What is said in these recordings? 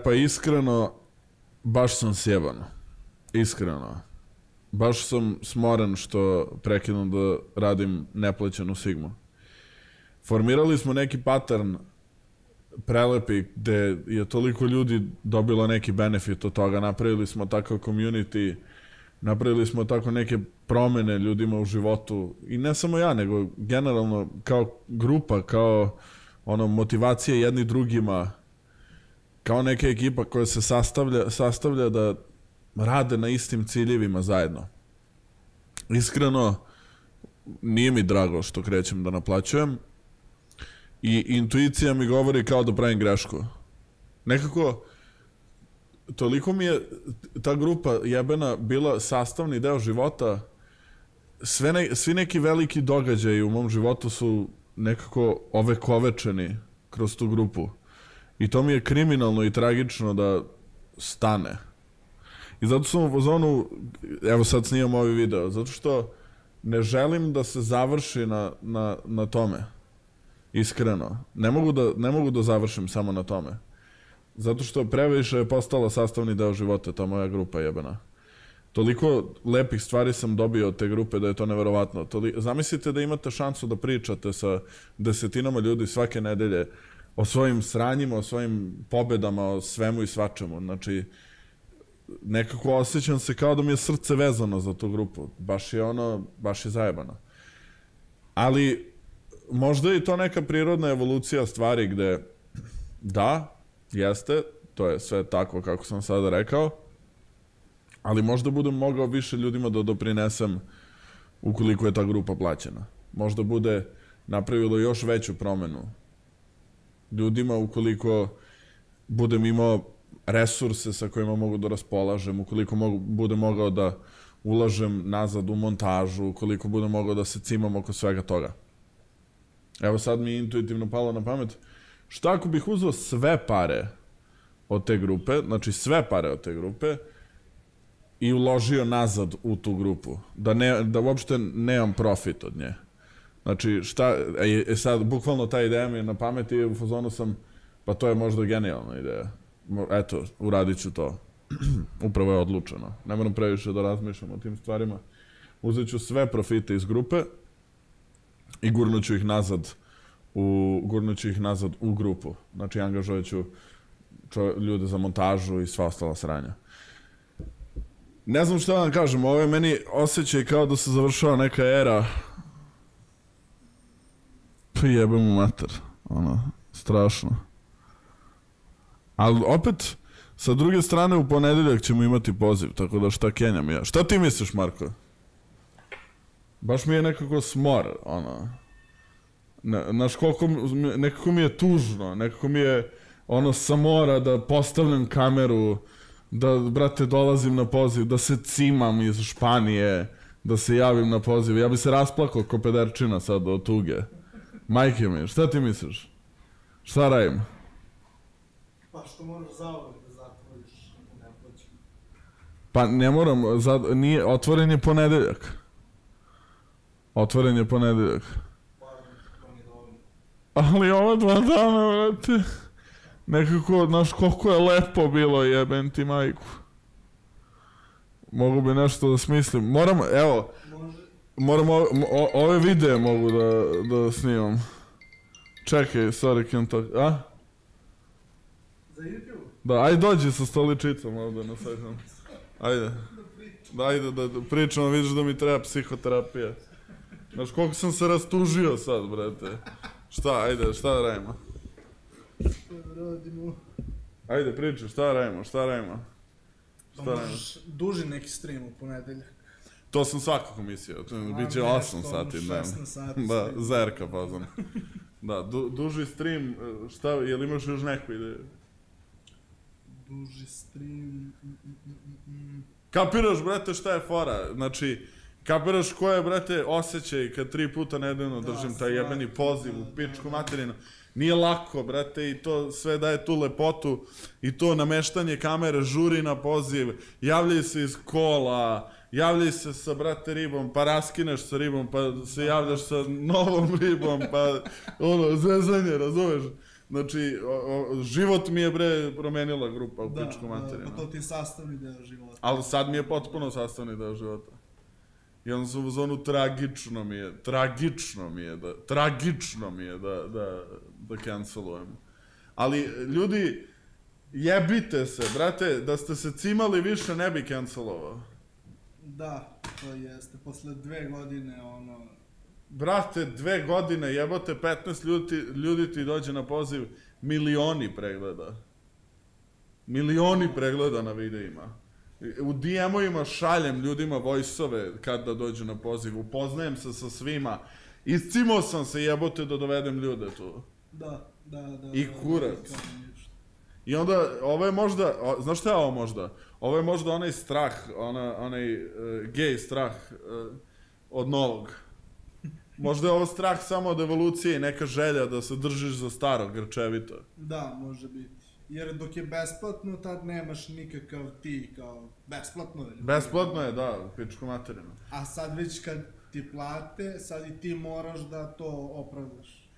Pa iskreno, baš sam sjeban. Iskreno. Baš sam smoren što prekinem da radim neplaćenu Sigmu. Formirali smo neki pattern prelepi gde je toliko ljudi dobilo neki benefit od toga. Napravili smo takav community, napravili smo tako neke promene ljudima u životu. I ne samo ja, nego generalno kao grupa, kao motivacija jedni drugima, kao neka ekipa koja se sastavlja da rade na istim ciljevima zajedno. Iskreno, nije mi drago što krećem da naplaćujem i intuicija mi govori kao da pravim grešku. Nekako, toliko mi je ta grupa jebena bila sastavni deo života, svi neki veliki događaji u mom životu su nekako ovekovečeni kroz tu grupu. I to mi je kriminalno i tragično da stane. I zato sam u fazonu, evo sad snimam ovaj video, zato što ne želim da se završi na tome. Iskreno. Ne mogu da završim samo na tome. Zato što previše je postala sastavni deo života, ta moja grupa jebena. Toliko lepih stvari sam dobio od te grupe da je to neverovatno. Zamislite da imate šansu da pričate sa desetinama ljudi svake nedelje o svojim sranjima, o svojim pobedama, o svemu i svačemu. Znači, nekako osjećam se kao da mi je srce vezano za tu grupu. Baš je zajebano. Ali, možda je i to neka prirodna evolucija stvari gde, da, jeste, to je sve tako kako sam sada rekao, ali možda budem mogao više ljudima da doprinesem ukoliko je ta grupa plaćena. Možda bude napravilo još veću promenu ljudima ukoliko budem imao resurse sa kojima mogu da raspolažem, ukoliko budem mogao da ulažem nazad u montažu, ukoliko budem mogao da se cimam oko svega toga. Evo sad mi je intuitivno palo na pamet, šta ako bih uzeo sve pare od te grupe, znači sve pare od te grupe, i uložio nazad u tu grupu, da uopšte nemam profit od nje. Znači, sad, bukvalno ta ideja mi je na pameti i u fazonu sam, pa to je možda genijalna ideja. Eto, uradit ću to. Upravo je odlučeno. Ne moram previše da razmišljam o tim stvarima. Uzet ću sve profite iz grupe i gurnut ću ih nazad u grupu. Znači, angažovat ću ljude za montažu i sva ostala sranja. Ne znam šta vam kažem, ovo je meni osjećaj kao da se završava neka era. Pa jebem mu mater, strašno. Ali opet, sa druge strane u ponedeljak ćemo imati poziv, tako da šta kenjam ja. Šta ti misliš, Marko? Baš mi je nekako smor, znaš, nekako mi je tužno, nekako mi je samora da postavljam kameru, da, brate, dolazim na poziv, da se cimam iz Španije, da se javim na poziv. Ja bi se rasplakao ko pederčina sad od tuge. Majke mi, šta ti misliš? Šta radim? Pa što moraš zauvek da zatvoriš neplaću? Pa ne moram, otvoren je ponedeljak. Otvoren je ponedeljak. Ali ova 2 dana, brate, nekako, znaš, koliko je lepo bilo, jebem ti majku. Mogu bi nešto da smislim. Moram, evo, ove videe mogu da snimam. Čekaj, sorry, can't talk, a? Za YouTube? Da, ajde dođi sa stoličicom ovde na sajtom. Ajde. Ajde da pričamo, vidiš da mi treba psihoterapija. Znaš, koliko sam se rastužio sad, brate. Šta, ajde, šta da radimo? Šta radimo? Ajde, pričaj, šta radimo? Možeš duži neki stream u ponedeljak. To sam svakako mislio, biće 8 sati dnevno. 16 sati. Da, zerka fazon. Da, duži stream, šta, jel imaš još neku ideju? Duži stream... Kapiraš, brate, šta je fora? Znači, kapiraš ko je, brate, osjećaj kad 3 puta nedeljno držim taj jebeni poziv u pičku materinu. Nije lako, brate, i to sve daje tu lepotu i to nameštanje kamere, žuri na poziv, javljaj se iz kola, javljaj se sa, brate, ribom, pa raskineš sa ribom, pa se javljaš sa novom ribom, pa, zezanje, razumeš? Znači, život mi je, bre, promenila grupa u pičku materinu. Pa to ti je sastavni deo života. Ali sad mi je potpuno sastavni deo života. I onda sam u zonu tragično mi je da cancelujem. Ali, ljudi, jebite se, brate, da ste se cimali više ne bi cancelovao. Da, to jeste. Posle 2 godine, Brate, 2 godine, jebote, 15 ljudi ti dođe na poziv, milioni pregleda na videima. U DM-ovima šaljem ljudima voice-ove kad da dođu na poziv, upoznajem se sa svima, iscimao sam se, jebote, da dovedem ljude tu. Da. I kurac. I onda, ovo je možda, znaš šta je ovo možda? Ovo je možda onaj strah, onaj gej strah od novog. Možda je ovo strah samo od evolucije i neka želja da se držiš za staro, grčevito. Da, može biti. Jer dok je besplatno, tad nemaš nikakav ti, kao, besplatno je. Besplatno je, da, u pičku materinu. A sad već kad ti plate, sad i ti moraš da to opravdaš.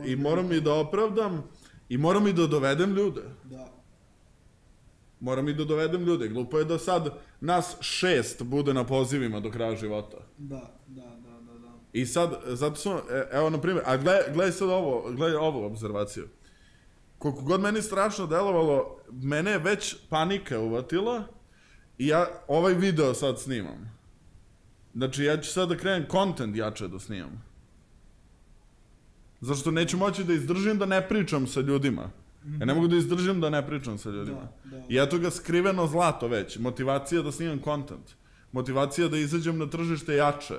I moram i da opravdam, i moram i da dovedem ljude. Da. Moram i da dovedem ljude. Glupo je da sad nas 6 bude na pozivima do kraja života. Da. I sad, zato sam, evo na primjer, a gledaj sad ovo, gledaj ovu obzervaciju. Koliko god meni strašno delovalo, mene je već panika uvatila i ja ovaj video sad snimam. Znači, ja ću sad da krenem content jače da snimam. Zašto neću moći da izdržim da ne pričam sa ljudima. Ja ne mogu da izdržim da ne pričam sa ljudima. I eto ga skriveno zlato već. Motivacija da snimam content. Motivacija da izađem na tržište jače.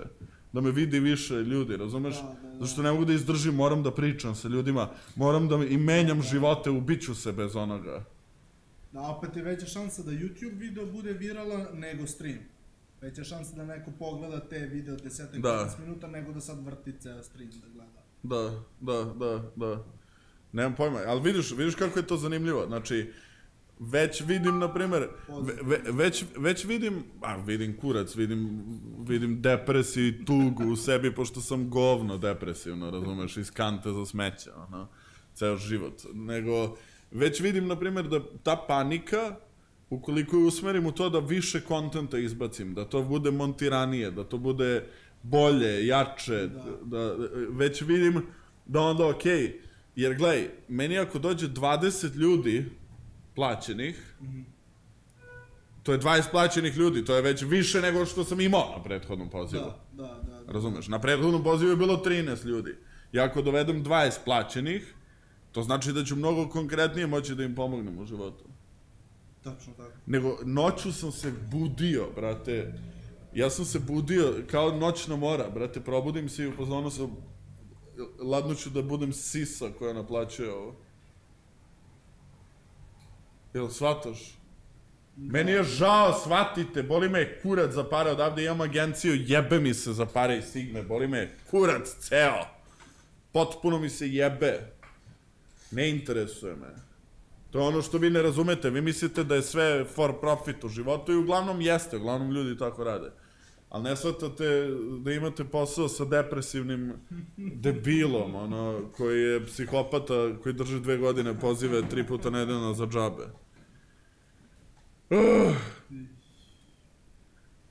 Da me vidi više ljudi, razumeš? Zašto ne mogu da izdržim, moram da pričam sa ljudima. Moram da i menjam živote, ubiću se bez onoga. Da, opet je veća šansa da YouTube video bude viralan nego stream. Veća šansa da neko pogleda te video 10-15 minuta nego da sad vrti ceo stream da gleda. Da. Nemam pojma, ali vidiš kako je to zanimljivo. Znači, već vidim, na primer, već vidim kurac, vidim depresiju i tugu u sebi, pošto sam govno depresivno, razumeš, iz kante za smeće, ceo život. Nego, već vidim, na primer, da ta panika, ukoliko je usmerim u to da više kontenta izbacim, da to bude montiranije, da to bude bolje, jače, već vidim da onda okej, jer gledaj, meni ako dođe 20 ljudi plaćenih, to je 20 plaćenih ljudi, to je već više nego što sam imao na prethodnom pozivu. Da. Razumeš, na prethodnom pozivu je bilo 13 ljudi. I ako dovedem 20 plaćenih, to znači da ću mnogo konkretnije moći da im pomognem u životu. Tačno tako. Nego, noću sam se budio, brate. Ja sam se budio kao noćna mora, brate. Probudim se i upoznao sam, ladno ću da budem sisa koja naplaćuje ovo. Jel shvataš? Meni je žao, shvatite, boli me kurac za pare, odavde imam agenciju, jebe mi se za pare i stigne, boli me kurac ceo. Potpuno mi se jebe. Ne interesuje me. To je ono što vi ne razumete, vi mislite da je sve for profit u životu i uglavnom jeste, uglavnom ljudi tako rade. Ali ne shvatate da imate posao sa depresivnim debilom, koji je psihopata, koji drži 2 godine pozive 3 puta nedeljno za džabe.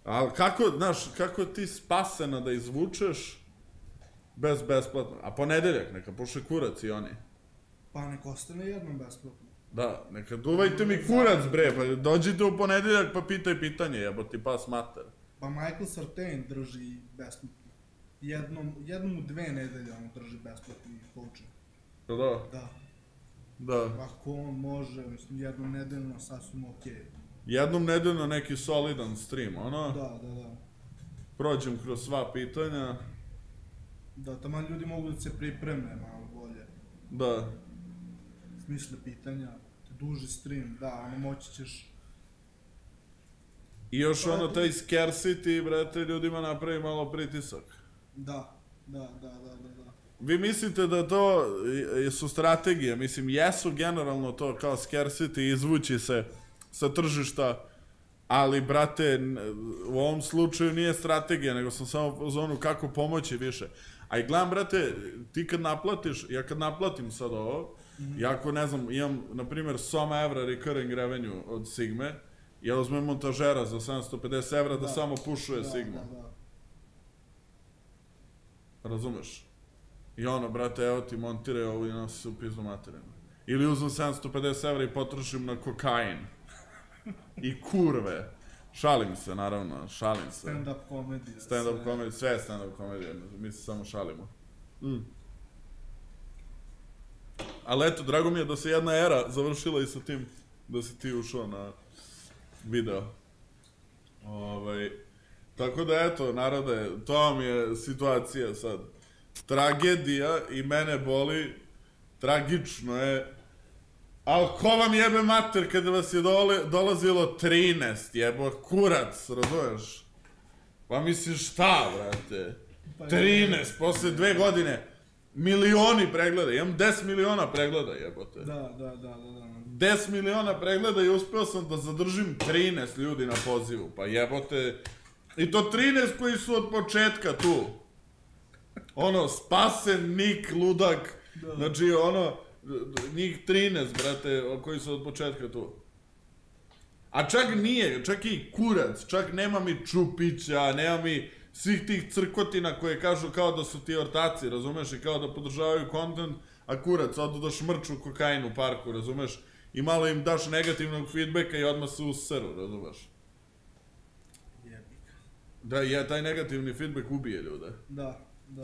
Ali kako ti spasena da izvučeš bez besplatno? A ponedeljak, neka puše kurac i oni. Pa nek ostane jednom besplatno. Da, neka duvajte mi kurac, bre, pa dođite u ponedeljak pa pitaj pitanje, jebo ti pas mater. Pa Michael Sartain drži besplatno. Jednom u 2 nedelje on drži besplatni coaching. Da? Da. Ako on može, mislim, jednom nedeljno sasvim okej. Jednom nedeljno neki solidan stream, Da. Prođem kroz sva pitanja. Da, tamo ljudi mogu da se pripreme malo bolje. Da. Smisle pitanja, duži stream, da, moći ćeš... I još taj scarcity, brate, ljudima napravi malo pritisak. Da. Vi mislite da to su strategije, mislim, jesu generalno to kao scarcity, izvući se sa tržišta, ali, brate, u ovom slučaju nije strategija, nego sam samo u zonu kako pomoći više. A i gledam, brate, ti kad naplatiš, ja kad naplatim sad ovo, Iako, ne znam, imam, na primjer, 100 evra recurring revenue od Sigme, ja uzmem montažera za 750 evra da samo pušuje Sigma. Razumeš? I ono, brate, evo ti montiraj ovo i nosi se u pizdu materinu. Ili uzmem 750 evra i potrošim na kokain. I kurve. Šalim se, naravno, šalim se. Stand-up komedija. Stand-up komedija, sve je stand-up komedija, mi se samo šalimo. Ali eto, drago mi je da se jedna era završila i sa tim da si ti ušao na video. Tako da eto, narode, to vam je situacija sad. Tragedija i mene boli, tragično je. Ali ko vam jebe mater kada vas je dolazilo 13, jebo kurac, razumeš? Pa misliš šta, brate? 13, posle 2 godine, milioni pregleda, imam 10 miliona pregleda, jebote. Da. 10 miliona pregleda i uspeo sam da zadržim 13 ljudi na pozivu, pa jebote. I to 13 koji su od početka tu. Ono, Spasen, Nik, Ludak, znači ono, njih 13, brate, koji su od početka tu. A čak nije, čak i kurac, čak nema mi Čupića, nema mi svih tih crkotina koje kažu kao da su ti ortaci, razumeš, i kao da podržavaju kontent, a kurac, odu da šmrču kokain u parku, razumeš, i malo im daš negativnog feedbacka i odmah se useru, razumeš. Da, taj negativni feedback ubije ljude. Da.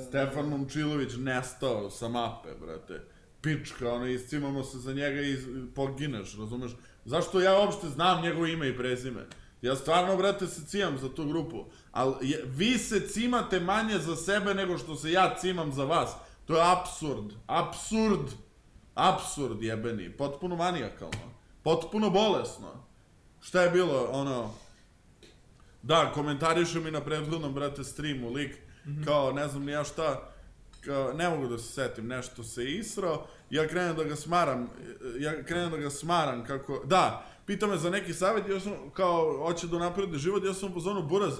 Stefan Momčilović nestao sa mape, brate. Pička, ono, iscimamo se za njega i pogineš, razumeš? Zašto ja uopšte znam njegovo ime i prezime? Ja stvarno, brate, se cimam za tu grupu. Ali vi se cimate manje za sebe nego što se ja cimam za vas. To je apsurd. Apsurd jebeni. Potpuno manijakalno. Potpuno bolesno. Šta je bilo, ono... Da, komentarišu mi na prethodnom, brate, streamu lik, kao, ne znam ni ja šta, kao, ne mogu da se setim, nešto se israo, ja krenem da ga smaram kako, da, pita me za neki savjet, ja sam, kao, hoće da napredi život, ja sam u zonu buraz,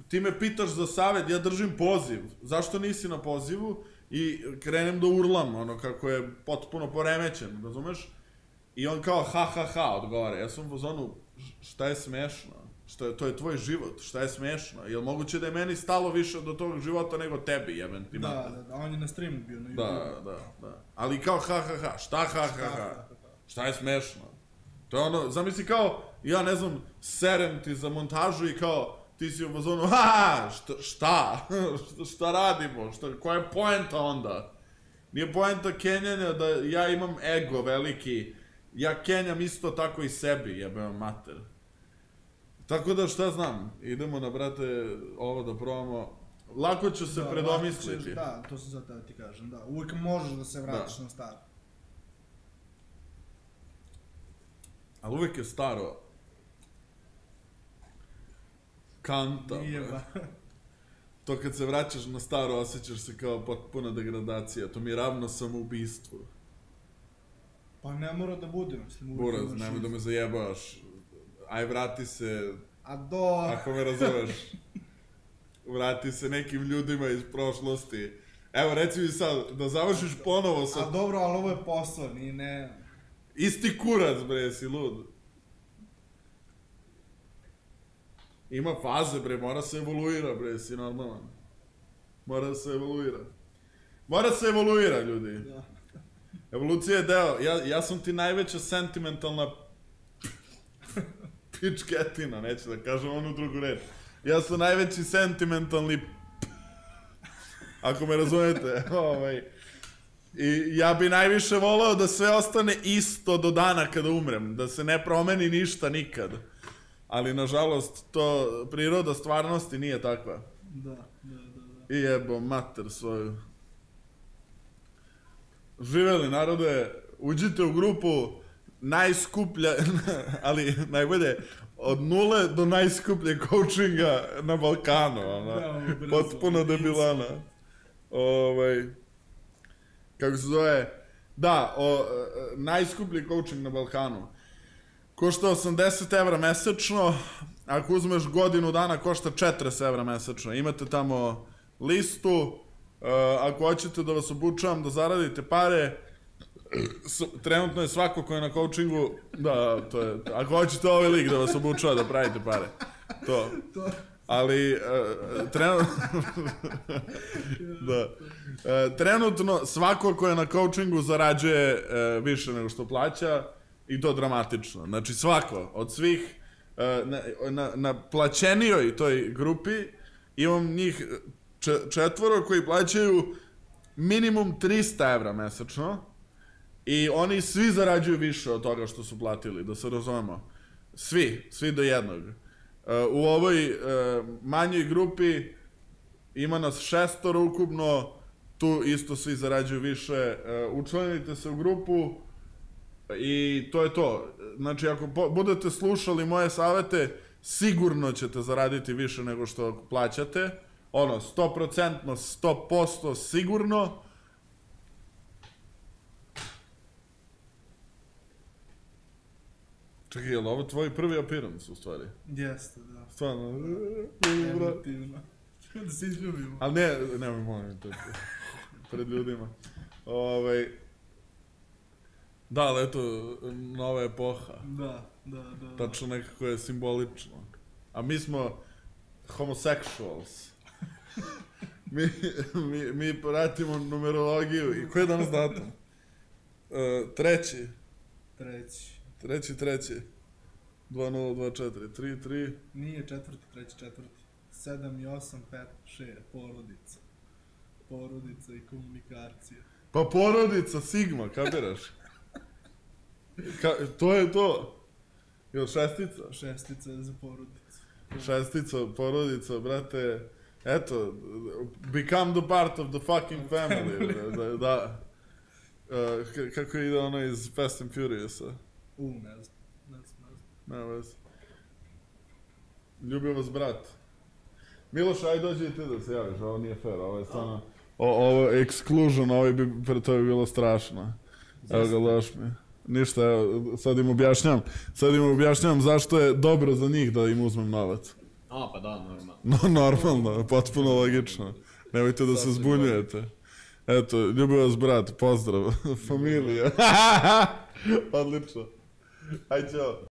ti me pitaš za savjet, ja držim poziv, zašto nisi na pozivu, i krenem da urlam, ono, kako je potpuno poremećen, razumeš, i on kao, ha, odgovara, ja sam u zonu, šta je smešno? To je tvoj život, šta je smešno? Je li moguće da je meni stalo više do tog života nego tebi, jeben ti mate? Da, on je na streamu bio, na YouTube. Da. Ali kao šta ha? Šta je smešno? To je ono, zamisli kao, ja ne znam, serem ti za montažu i kao, ti si u fazonu, šta? Šta radimo? Koja je poenta onda? Nije poenta kenjanja da ja imam ego veliki, ja kenjam isto tako i sebi, jebem mater. Tako da šta znam, idemo na, brate, ovo da probamo, lako ću se predomisliti. Da, to sam sad da ti kažem, da, uvijek možeš da se vratiš na staro. Ali uvijek je staro kanta, to kad se vraćaš na staro osjećaš se kao potpuna degradacija, to mi je ravno samoubistvu. Pa ne mora da bude, mislim, uvijek Buraz, nemoj da me zajebavaš. Aj, vrati se, ako me razumeš, vrati se nekim ljudima iz prošlosti. Evo, reci mi sad, da završiš ponovo sa... A dobro, ali ovo je posao, ni ne... Isti kurac, bre, si lud. Ima faze, bre, mora se evoluira, bre, si normalan. Mora se evoluira, ljudi. Evolucija je deo, ja sam ti najveća sentimentalna pičketina, neću da kažem onu drugu reč. Ja sam najveći sentimentalni ako me razumete. I ja bi najviše voleo da sve ostane isto do dana kada umrem, da se ne promeni ništa nikad. Ali nažalost, to priroda stvarnosti nije takva. Da. I jebo mater svoju. Živeli narode, uđite u grupu najskuplja, ali najbolje, od 0 do najskuplje coachinga na Balkanu, potpuno debilana. Kako se zove, da, najskuplji coaching na Balkanu. Košta 80 evra mesečno, ako uzmeš godinu dana košta 40 evra mesečno. Imate tamo listu, ako hoćete da vas obučavam, da zaradite pare, Trenutno je svako ko je na coachingu, da, to je, ako hoćete ovaj lik da vas obučava da pravite pare, to. Ali, trenutno svako ko je na coachingu zarađuje više nego što plaća i to dramatično. Znači svako, od svih, na plaćenijoj toj grupi imam njih 4 koji plaćaju minimum 300 evra mesečno i oni svi zarađuju više od toga što su platili, da se razumemo. Svi do jednog. U ovoj manjoj grupi ima nas 6 ukupno, tu isto svi zarađuju više. Učlanite se u grupu i to je to. Znači, ako budete slušali moje savete, sigurno ćete zaraditi više nego što plaćate. 100%, 100% sigurno. Čekaj, je li ovo tvoj prvi appearance, u stvari? Jeste, da. Stvarno? Emotivno. Da se izljubimo. Ali nemoj molim to pred ljudima. Da, ali eto, nova epoha. Da. Tačno nekako je simbolično. A mi smo homosexuals. Mi pratimo numerologiju. I koji je danas datum? Treći. 2024. 3. Nije 4. 7 i 8, 5, 6, porodica. Porodica i komunikacija. Pa porodica, Sigma, kapiraš? To je to. Jel šestica? Šestica je za porodicu. Šestica, porodica, brate. Eto, become the part of the fucking family. Da. Kako ide ono iz Fast and Furiousa? Ne znam. Ne vezi. Ljubim vas, brat. Miloš, aj dođi i ti da se javiš, ovo nije fair, ovo je stvarno... Ovo je exclusion, to bi bilo strašno. Evo ga, loš mi. Ništa, evo, sad im objašnjam zašto je dobro za njih da im uzmem novac. Pa da, normalno. Normalno, potpuno logično. Nemojte da se zbunjujete. Eto, ljubim vas, brat, pozdrav, familija. Odlično. Aj, čao.